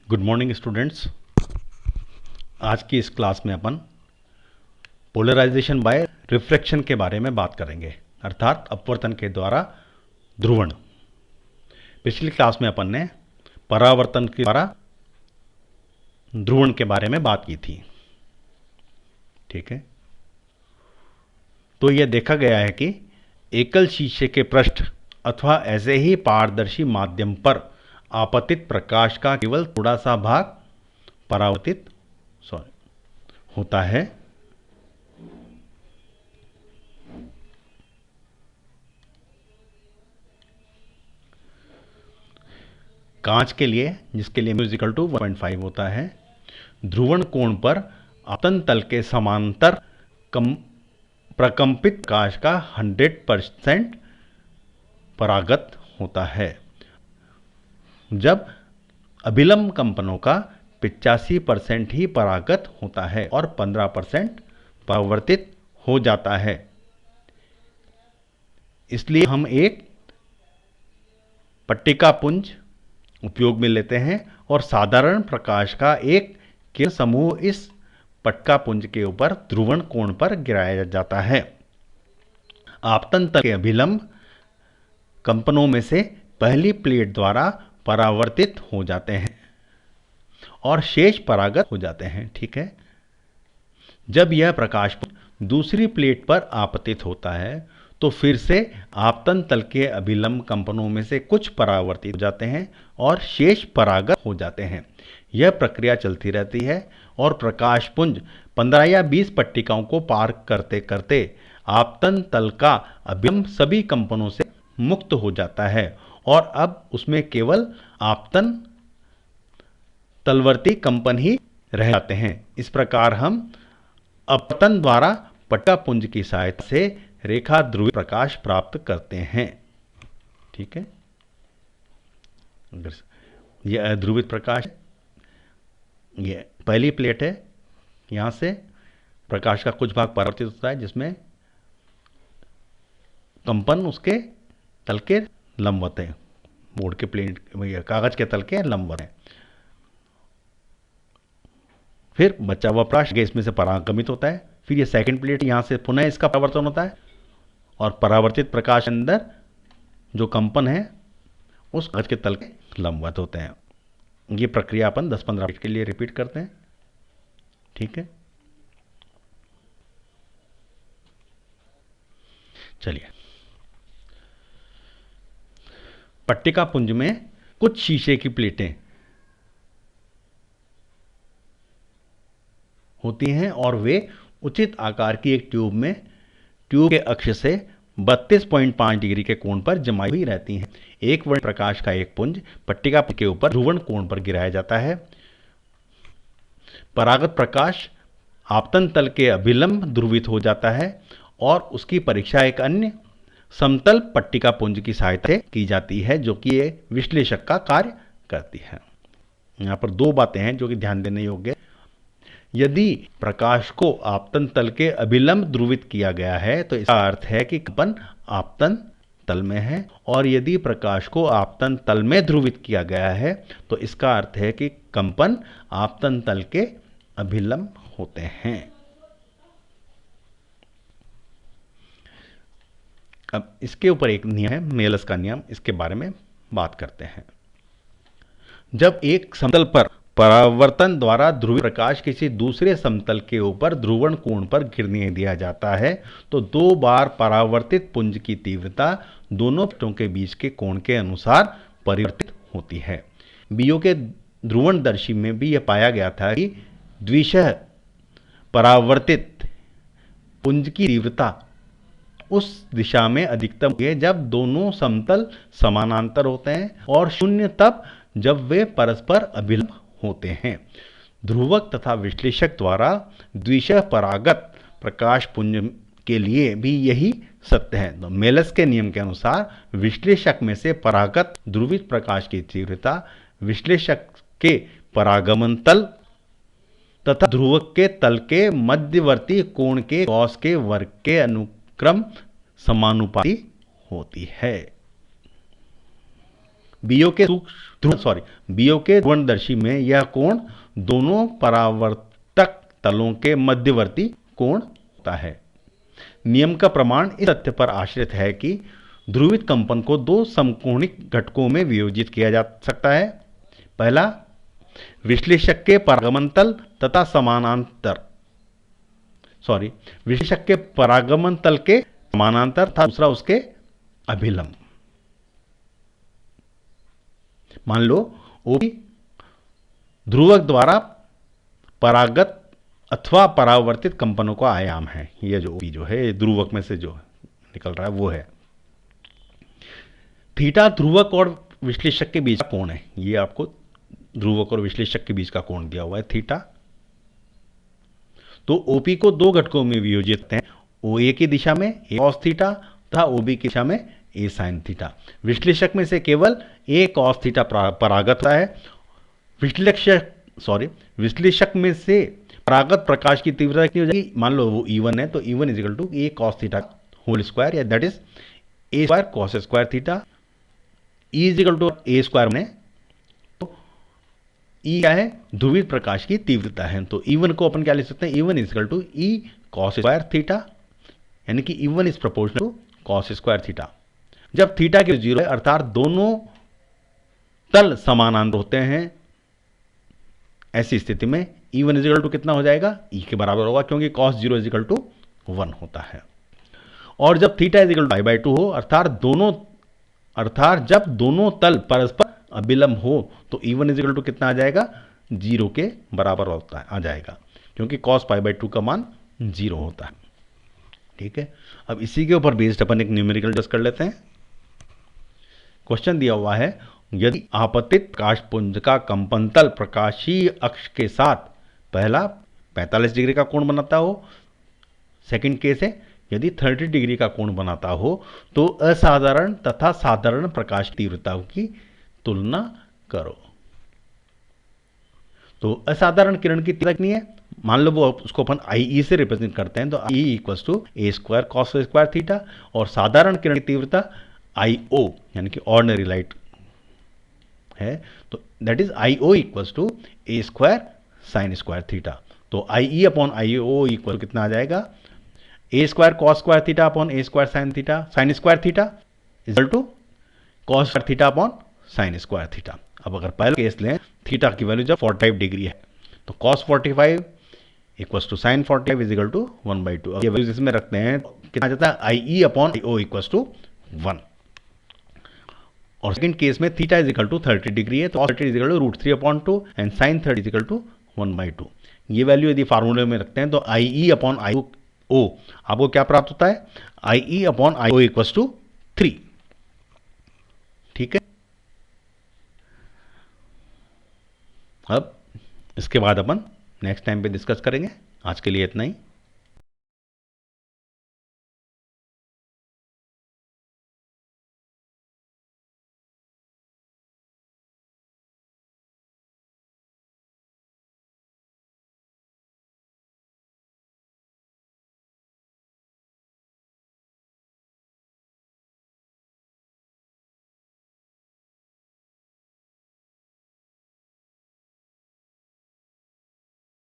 Good morning students. आज की इस क्लास में अपन पोलराइजेशन बाय रिफ्रैक्शन के बारे में बात करेंगे, अर्थात अपवर्तन के द्वारा ध्रुवण। पिछली क्लास में अपन ने परावर्तन के द्वारा ध्रुवण के बारे में बात की थी। ठीक है, तो यह देखा गया है कि एकल शीशे के पृष्ठ अथवा ऐसे ही पारदर्शी माध्यम पर आपतित प्रकाश का केवल थोड़ा सा भाग परावर्तित होता है। कांच के लिए, जिसके लिए μ 1.5 होता है, ध्रुवण कोण पर आपतन तल के समांतर प्रकंपित प्रकाश का 100% परागत होता है, जब अभिलंब कंपनों का 85% ही परागत होता है और 15% परावर्तित हो जाता है। इसलिए हम एक पट्टिका पुंज उपयोग में लेते हैं और साधारण प्रकाश का एक किरण समूह इस पट्टिका पुंज के ऊपर ध्रुवण कोण पर गिराया जाता है। आपतन तल के अभिलंब कंपनों में से पहली प्लेट द्वारा परावर्तित हो जाते हैं और शेष परागत हो जाते हैं। ठीक है, जब यह प्रकाश दूसरी प्लेट पर आपतित होता है तो फिर से आपतन तल के अभिलंब कंपनों में से कुछ परावर्तित हो जाते हैं और शेष परागत हो जाते हैं। यह प्रक्रिया चलती रहती है और प्रकाश पुंज 15 या 20 पट्टिकाओं को पार करते करते आपतन तल का अभिलंब सभी कंपनों से मुक्त हो जाता है और अब उसमें केवल आपतन तलवर्ती कंपन ही रह जाते हैं। इस प्रकार हम अपतन द्वारा पट्टिका पुंज की सहायता से रेखा ध्रुवीय प्रकाश प्राप्त करते हैं। ठीक है, यह अध्रुवित प्रकाश है, यह पहली प्लेट है, यहां से प्रकाश का कुछ भाग परावर्तित होता है जिसमें कंपन उसके तल के लंबवत है, बोर्ड के प्लेट कागज के तल के लंबवत है। फिर बचा हुआ प्रकाश इसमें से परागमित होता है। फिर यह सेकंड प्लेट, यहां से पुनः इसका परावर्तन होता है और परावर्तित प्रकाश के अंदर जो कंपन है उस कागज के तल के लंबवत होते हैं। ये प्रक्रिया अपन 10-15 मिनट के लिए रिपीट करते हैं। ठीक है, चलिए। पट्टिका पुंज में कुछ शीशे की प्लेटें होती हैं और वे उचित आकार की एक ट्यूब में ट्यूब के अक्ष से 32.5 डिग्री के कोण पर जमाई हुई रहती हैं। एक वर्ण प्रकाश का एक पुंज पट्टिका के ऊपर ध्रुवण कोण पर गिराया जाता है। परागत प्रकाश आपतन तल के अभिलंब ध्रुवित हो जाता है और उसकी परीक्षा एक अन्य समतल पट्टिका पुंज की सहायता से की जाती है, जो कि ये विश्लेषक का कार्य करती है। यहाँ पर दो बातें हैं जो कि ध्यान देने योग्य। यदि प्रकाश को आपतन तल के अभिलंब ध्रुवित किया गया है तो इसका अर्थ है कि कंपन आपतन तल में है, और यदि प्रकाश को आपतन तल में ध्रुवित किया गया है तो इसका अर्थ है कि कंपन आपतन तल के अभिलंब होते हैं। अब इसके ऊपर एक नियम है, मेलस का नियम, इसके बारे में बात करते हैं। जब एक समतल पर परावर्तन द्वारा ध्रुवीय प्रकाश किसी दूसरे समतल के ऊपर ध्रुवण कोण पर गिरने दिया जाता है तो दो बार परावर्तित पुंज की तीव्रता दोनों पृष्ठों के बीच के कोण के अनुसार परिवर्तित होती है। बीओ के ध्रुवणदर्शी में भी यह पाया गया था कि द्विशः परावर्तित पुंज की तीव्रता उस दिशा में अधिकतम होती है जब दोनों समतल समानांतर होते हैं और शून्य तब जब वे परस्पर अभिलंब होते हैं। ध्रुवक तथा विश्लेषक द्वारा द्विशः परागत प्रकाश पुंज के लिए भी यही सत्य है। तो मेलस के नियम के अनुसार विश्लेषक में से परागत ध्रुवित प्रकाश की तीव्रता विश्लेषक के परागमन तल तथा ध्रुवक के तल के मध्यवर्ती कोण के गॉस के वर्ग के अनुक्रम समानुपाती होती है। बीओ के बीओ के ध्रुवणदर्शी में यह कोण दोनों परावर्तक तलों के मध्यवर्ती कोण होता है। नियम का प्रमाण इस तथ्य पर आश्रित है कि ध्रुवित कंपन को दो समकोणिक घटकों में वियोजित किया जा सकता है। पहला, विश्लेषक के परागमन तल तथा विश्लेषक के परागमन तल के समानांतर तथा दूसरा उसके अभिलंब। मान लो ओपी ध्रुवक द्वारा परागत अथवा परावर्तित कंपनों का आयाम है। ये जो ओपी जो है ध्रुवक में से जो निकल रहा है वो है। थीटा ध्रुवक और विश्लेषक के बीच का कोण है। ये आपको ध्रुवक और विश्लेषक के बीच का कोण दिया हुआ है थीटा। तो ओपी को दो घटकों में वियोजित करते हैं, ओए की दिशा में ए कॉस थीटा तथा ओबी की दिशा में ए साइन थीटा। विश्लेषक में से केवल ए कॉस थीटा परागत होता है। विश्लेषक में से परागत प्रकाश की तीव्रता कितनी हो जाएगी? मान लो वो E1 है तो E1 is equal to A cos theta whole square, या that is A square cos square theta. E is equal to A square में, तो ई क्या है? ध्रुवित प्रकाश की तीव्रता है। तो E1 को अपन क्या लिख सकते हैं? E1 is equal to E cos square theta, यानी कि E1 is proportional to cos square theta. जब थीटा के 0 है अर्थात दोनों तल समानांतर होते हैं, ऐसी स्थिति में E1 इज इक्वल टू कितना हो जाएगा? E के बराबर होगा, क्योंकि cos 0 इज इक्वल टू 1 होता है। और जब थीटा इज इक्वल टू π/2 हो अर्थात जब दोनों तल परस्पर अभिलंब हो तो E1 इज इक्वल टू कितना आ जाएगा? 0 के बराबर होता है, आ जाएगा, क्योंकि cos π/2 का मान 0 होता है। ठीक है, अब इसी के ऊपर बेस्ड अपन एक न्यूमेरिकल डिस्कस कर लेते हैं। क्वेश्चन दिया हुआ है, यदि आपतित प्रकाश पुंज का कंपन तल प्रकाशीय अक्ष के साथ पहला 45 डिग्री का कोण बनाता हो, सेकंड केस है यदि 30 डिग्री का कोण बनाता हो, तो असाधारण तथा साधारण प्रकाश तीव्रता की तुलना करो। तो असाधारण किरण की तीव्रता कितनी है? मान लो वो उसको अपन IE से रिप्रेजेंट करते हैं, तो I equal to A square cos square theta, और साधारण किरण की तीव्रता IO यानी कि ऑर्डिनरी लाइट है, तो that is IO equal to A square sine square theta. तो IE अपॉन IO इक्वल कितना आ जाएगा? A square cos square theta upon A square sine square theta equal to cos square theta upon sine square theta. अब अगर पहले case लें, theta की value जब 45 डिग्री है तो cos 45 equal to sine 45 is equal to 1/2। अब ये वैल्यूज इसमें रखते हैं, कितना जाता है? IE upon IO equal to 1। और सेकंड केस में theta is equal to 30 degree है, तो cos 30 is equal to √3/2 and sine 30 is equal to 1/2। ये वैल्यू यदि फार्मूले में रखते हैं तो IE अपॉन IO आपको क्या प्राप्त होता है? IE upon IO equal to 3। ठीक है, अब इसके बाद अपन नेक्स्ट टाइम पे डिस्कस करेंगे। आज के लिए इतना ही।